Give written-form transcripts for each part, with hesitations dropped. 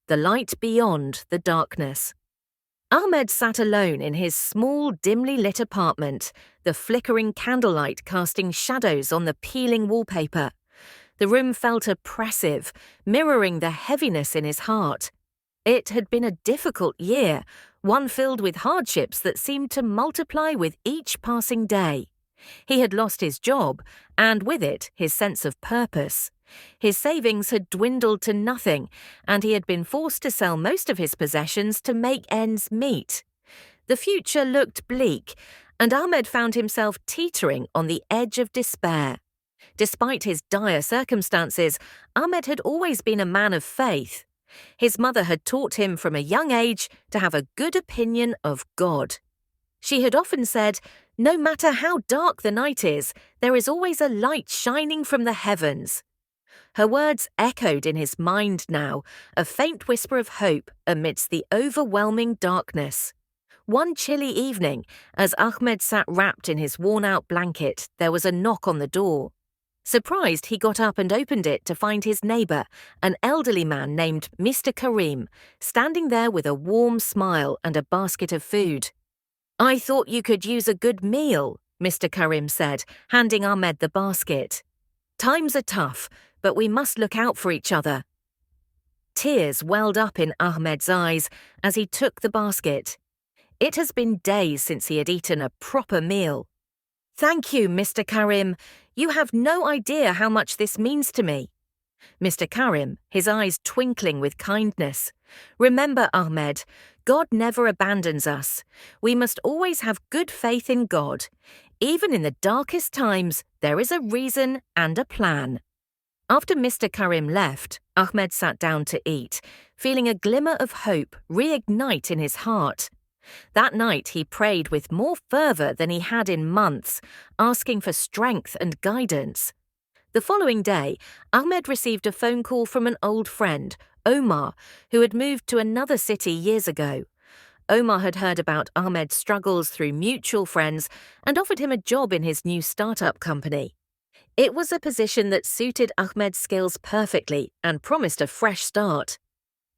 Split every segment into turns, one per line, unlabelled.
the light beyond the darkness. Ahmed sat alone in his small, dimly lit apartment, the flickering candlelight casting shadows on the peeling wallpaper. The room felt oppressive, mirroring the heaviness in his heart. It had been a difficult year, one filled with hardships that seemed to multiply with each passing day. He had lost his job, and with it, his sense of purpose. His savings had dwindled to nothing, and he had been forced to sell most of his possessions to make ends meet. The future looked bleak, and Ahmed found himself teetering on the edge of despair. Despite his dire circumstances, Ahmed had always been a man of faith. His mother had taught him from a young age to have a good opinion of God. She had often said, "No matter how dark the night is, there is always a light shining from the heavens." Her words echoed in his mind now, a faint whisper of hope amidst the overwhelming darkness. One chilly evening, as Ahmed sat wrapped in his worn-out blanket, there was a knock on the door. Surprised, he got up and opened it to find his neighbour, an elderly man named Mr. Karim, standing there with a warm smile and a basket of food. "I thought you could use a good meal," Mr. Karim said, handing Ahmed the basket. "Times are tough, but we must look out for each other." Tears welled up in Ahmed's eyes as he took the basket. It has been days since he had eaten a proper meal. "Thank you, Mr. Karim. You have no idea how much this means to me." Mr. Karim, his eyes twinkling with kindness. "Remember, Ahmed, God never abandons us. We must always have good faith in God. Even in the darkest times, there is a reason and a plan." After Mr. Karim left, Ahmed sat down to eat, feeling a glimmer of hope reignite in his heart. That night he prayed with more fervour than he had in months, asking for strength and guidance. The following day, Ahmed received a phone call from an old friend, Omar, who had moved to another city years ago. Omar had heard about Ahmed's struggles through mutual friends and offered him a job in his new startup company. It was a position that suited Ahmed's skills perfectly and promised a fresh start.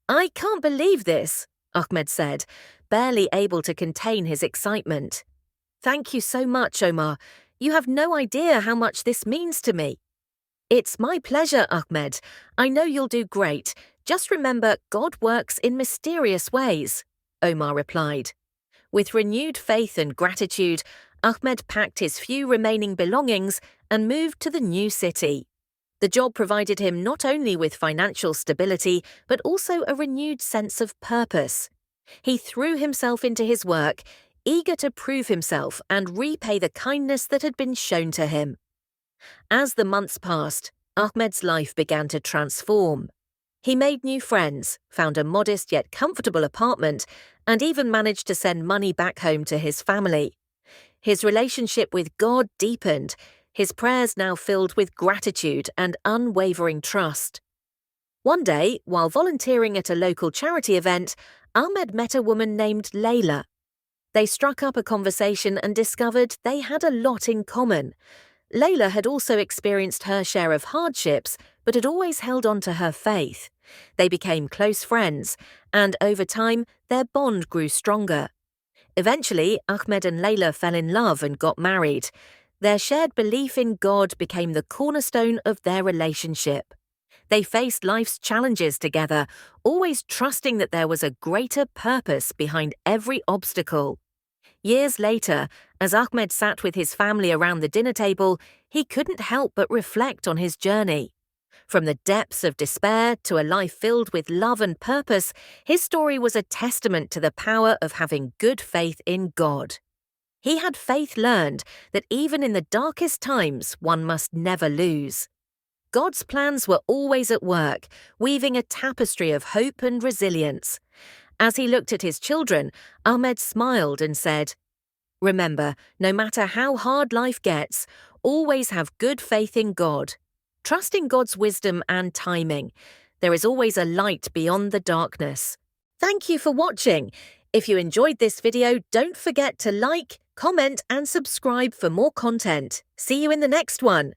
"I can't believe this," Ahmed said, barely able to contain his excitement. "Thank you so much, Omar. You have no idea how much this means to me." "It's my pleasure, Ahmed. I know you'll do great. Just remember, God works in mysterious ways," Omar replied. With renewed faith and gratitude, Ahmed packed his few remaining belongings and moved to the new city. The job provided him not only with financial stability, but also a renewed sense of purpose. He threw himself into his work, eager to prove himself and repay the kindness that had been shown to him. As the months passed, Ahmed's life began to transform. He made new friends, found a modest yet comfortable apartment, and even managed to send money back home to his family. His relationship with God deepened, his prayers now filled with gratitude and unwavering trust. One day, while volunteering at a local charity event, Ahmed met a woman named Layla. They struck up a conversation and discovered they had a lot in common. Layla had also experienced her share of hardships, but had always held on to her faith. They became close friends, and over time, their bond grew stronger. Eventually, Ahmed and Layla fell in love and got married. Their shared belief in God became the cornerstone of their relationship. They faced life's challenges together, always trusting that there was a greater purpose behind every obstacle. Years later, as Ahmed sat with his family around the dinner table, he couldn't help but reflect on his journey. From the depths of despair to a life filled with love and purpose, his story was a testament to the power of having good faith in God. He had faith learned that even in the darkest times, one must never lose. God's plans were always at work, weaving a tapestry of hope and resilience. As he looked at his children, Ahmed smiled and said, "Remember, no matter how hard life gets, always have good faith in God. Trust in God's wisdom and timing. There is always a light beyond the darkness." Thank you for watching. If you enjoyed this video, don't forget to like, comment and subscribe for more content. See you in the next one.